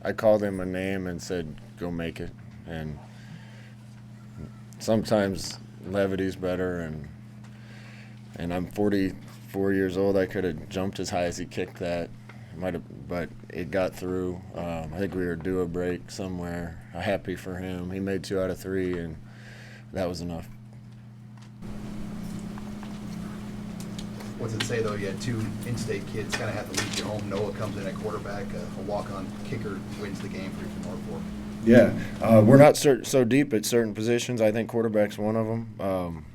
I called him a name and said, "Go make it." And sometimes levity's better, and I'm 44 years old. I could have jumped as high as he kicked that. Might have, but it got through. I think we were due a break somewhere. Happy for him. He made 2 out of 3, and that was enough. What's it say, though? You had 2 in-state kids kind of have to leave you home. Noah comes in at quarterback. A walk-on kicker wins the game for you from Norfolk. Yeah, we're not so deep at certain positions. I think quarterback's one of them.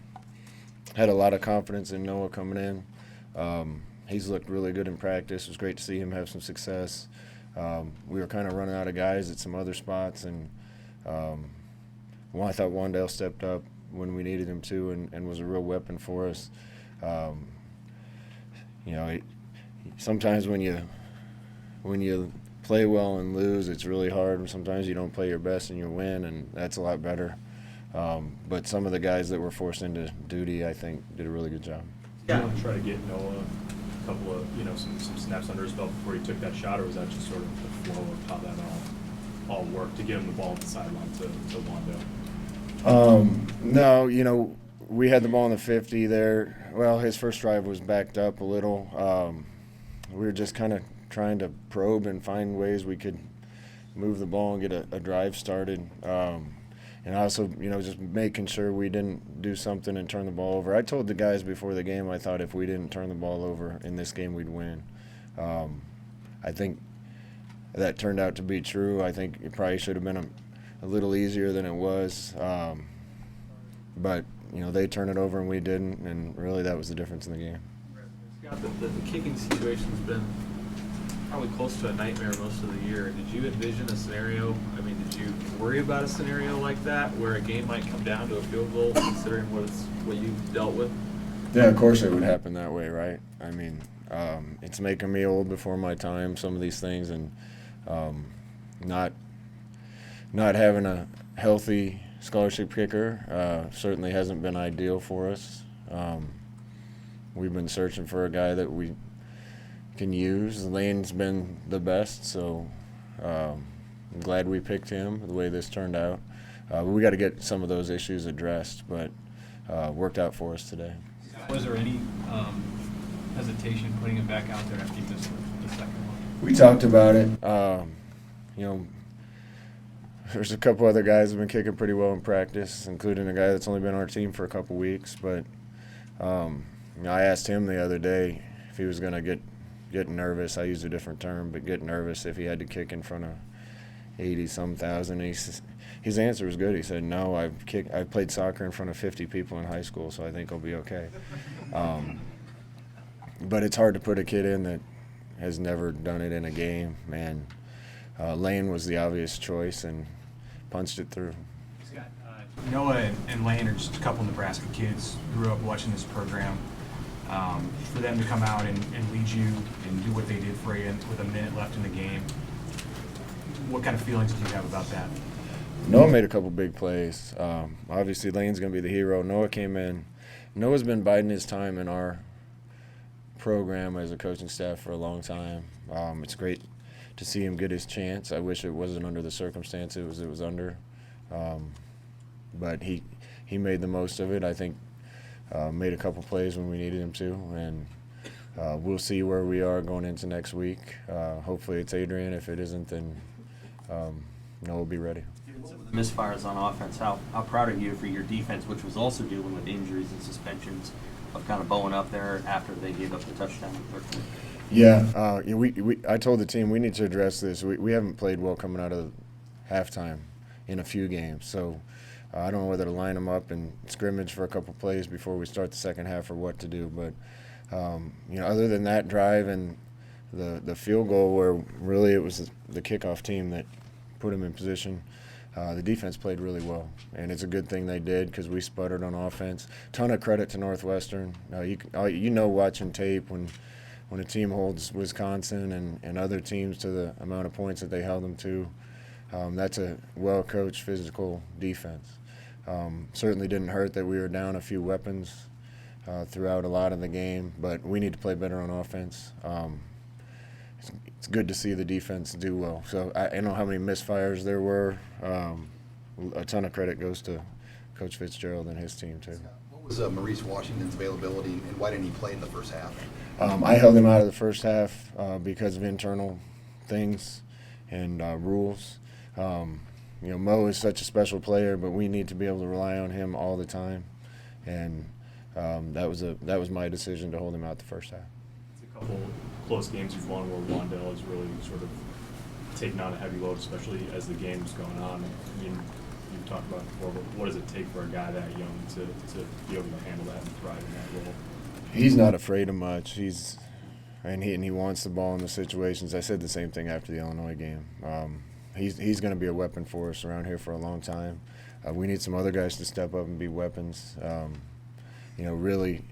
Had a lot of confidence in Noah coming in. He's looked really good in practice. It was great to see him have some success. We were kind of running out of guys at some other spots, and I thought Wandale stepped up when we needed him to, and was a real weapon for us. Sometimes when you play well and lose, it's really hard. Sometimes you don't play your best and you win, and that's a lot better. But some of the guys that were forced into duty, I think, did a really good job. Yeah. You want to try to get Noah a couple of, some snaps under his belt before he took that shot, or was that just sort of the flow of how that all worked to get him the ball at the sideline to Wandale? No, we had the ball in the 50 there. Well, his first drive was backed up a little. We were just kind of trying to probe and find ways we could move the ball and get a drive started. And also, just making sure we didn't do something and turn the ball over. I told the guys before the game I thought if we didn't turn the ball over in this game, we'd win. I think that turned out to be true. I think it probably should have been a little easier than it was. But, they turned it over and we didn't, and really that was the difference in the game. Scott, the kicking situation's been probably close to a nightmare most of the year. Did you envision a scenario? I mean, did you worry about a scenario like that where a game might come down to a field goal, considering what you've dealt with? Yeah, of course it would happen that way, right? I mean, it's making me old before my time, some of these things, and not having a healthy scholarship kicker certainly hasn't been ideal for us. We've been searching for a guy that we can use. Lane's been the best, so I'm glad we picked him the way this turned out. We got to get some of those issues addressed, but worked out for us today. Was there any hesitation putting him back out there after you missed the second one? We talked about it. There's a couple other guys who have been kicking pretty well in practice, including a guy that's only been on our team for a couple weeks. But I asked him the other day if he was going to get nervous. I used a different term, but get nervous if he had to kick in front of 80-some thousand. His answer was good. He said, "No, I've played soccer in front of 50 people in high school, so I think I'll be okay." But it's hard to put a kid in that has never done it in a game. Man, Lane was the obvious choice and punched it through. Scott, Noah and Lane are just a couple Nebraska kids, grew up watching this program. For them to come out and lead you and do what they did for you with a minute left in the game, what kind of feelings do you have about that? Noah made a couple big plays. Obviously, Lane's going to be the hero. Noah came in. Noah's been biding his time in our program as a coaching staff for a long time. It's great to see him get his chance. I wish it wasn't under the circumstances it was under. But he made the most of it. I think made a couple plays when we needed him to, and we'll see where we are going into next week. Hopefully it's Adrian. If it isn't, then Noah will be ready. Misfires on offense. How proud are you for your defense, which was also dealing with injuries and suspensions, of kind of bowing up there after they gave up the touchdown in 13? Yeah, I told the team we need to address this. We haven't played well coming out of halftime in a few games, so I don't know whether to line them up and scrimmage for a couple plays before we start the second half or what to do. But other than that drive and the field goal, where really it was the kickoff team that put them in position. The defense played really well, and it's a good thing they did because we sputtered on offense. Ton of credit to Northwestern. Watching tape when a team holds Wisconsin and other teams to the amount of points that they held them to, that's a well-coached physical defense. Certainly didn't hurt that we were down a few weapons throughout a lot of the game, but we need to play better on offense. it's good to see the defense do well. So I know how many misfires there were. A ton of credit goes to Coach Fitzgerald and his team too. What was Maurice Washington's availability, and why didn't he play in the first half? I held him out of the first half because of internal things and rules. Mo is such a special player, but we need to be able to rely on him all the time, and that was my decision to hold him out the first half. It's a couple close games you've won where Wandale has really sort of taken on a heavy load, especially as the game's going on. I mean, you've talked about it before, but what does it take for a guy that young to be able to handle that and thrive in that role? He's not afraid of much. He wants the ball in the situations. I said the same thing after the Illinois game. He's going to be a weapon for us around here for a long time. We need some other guys to step up and be weapons. Really,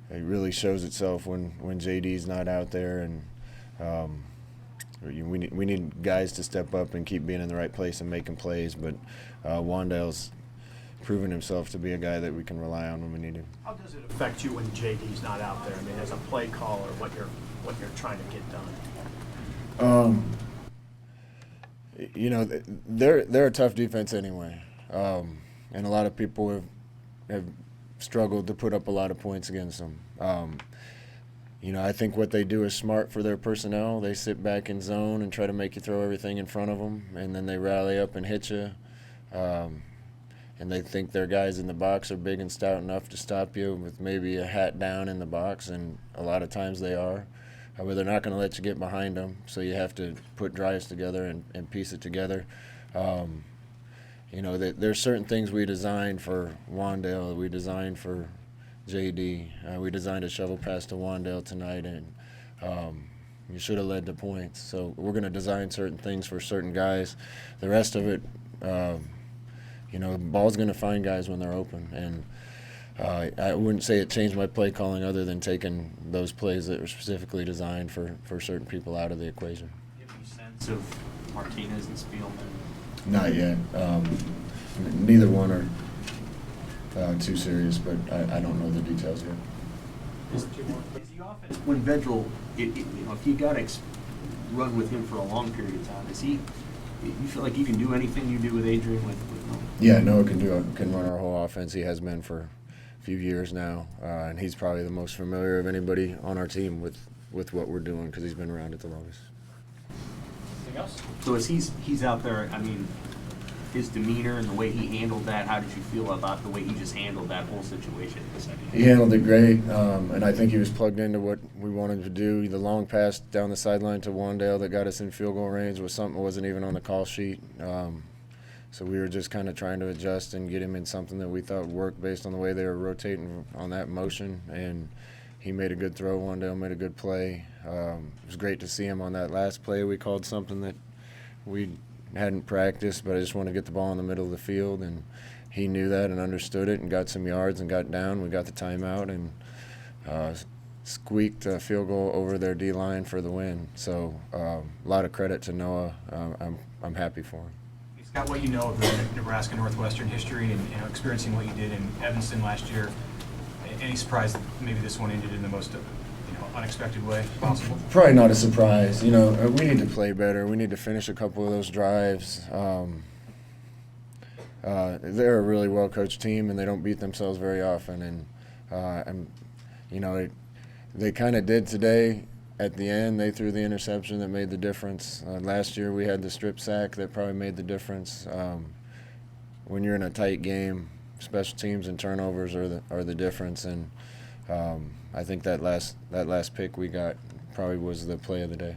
it really shows itself when JD's not out there, and we need guys to step up and keep being in the right place and making plays. But Wandale's proven himself to be a guy that we can rely on when we need him. How does it affect you when JD's not out there? I mean, as a play caller, what you're trying to get done? They're a tough defense anyway, and a lot of people have struggled to put up a lot of points against them. I think what they do is smart for their personnel. They sit back in zone and try to make you throw everything in front of them, and then they rally up and hit you. And they think their guys in the box are big and stout enough to stop you with maybe a hat down in the box, and a lot of times they are. But they're not going to let you get behind them, so you have to put drives together and piece it together. There's certain things we designed for Wandale, we designed for JD. We designed a shovel pass to Wandale tonight, and you should have led to points. So we're going to design certain things for certain guys. The rest of it, the ball's going to find guys when they're open, and I wouldn't say it changed my play calling other than taking those plays that were specifically designed for certain people out of the equation. Do you have any sense of Martinez and Spielman? Not yet. Neither one are too serious, but I don't know the details yet. Is he often, when Vedral, if you got to run with him for a long period of time, you feel like you can do anything you do with Adrian with Noah? Yeah, Noah can run our whole offense. He has been for a few years now, and he's probably the most familiar of anybody on our team with what we're doing because he's been around it the longest. Anything else? So as he's out there, I mean, his demeanor and the way he handled that, how did you feel about the way he just handled that whole situation in the second half? He handled it great, and I think he was plugged into what we wanted to do. The long pass down the sideline to Wandale that got us in field goal range was something that wasn't even on the call sheet. So we were just kind of trying to adjust and get him in something that we thought worked based on the way they were rotating on that motion. And he made a good throw. Wandale made a good play. It was great to see him on that last play. We called something that we hadn't practiced, but I just wanted to get the ball in the middle of the field. And he knew that and understood it and got some yards and got down. We got the timeout and squeaked a field goal over their D-line for the win. So a lot of credit to Noah. I'm happy for him. Scott, what you know of the Nebraska Northwestern history and experiencing what you did in Evanston last year, any surprise that maybe this one ended in the most unexpected way possible? Probably not a surprise. We need to play better. We need to finish a couple of those drives. They're a really well-coached team, and they don't beat themselves very often. And they kind of did today. At the end, they threw the interception that made the difference. Last year, we had the strip sack that probably made the difference. When you're in a tight game, special teams and turnovers are the difference. And I think that last pick we got probably was the play of the day.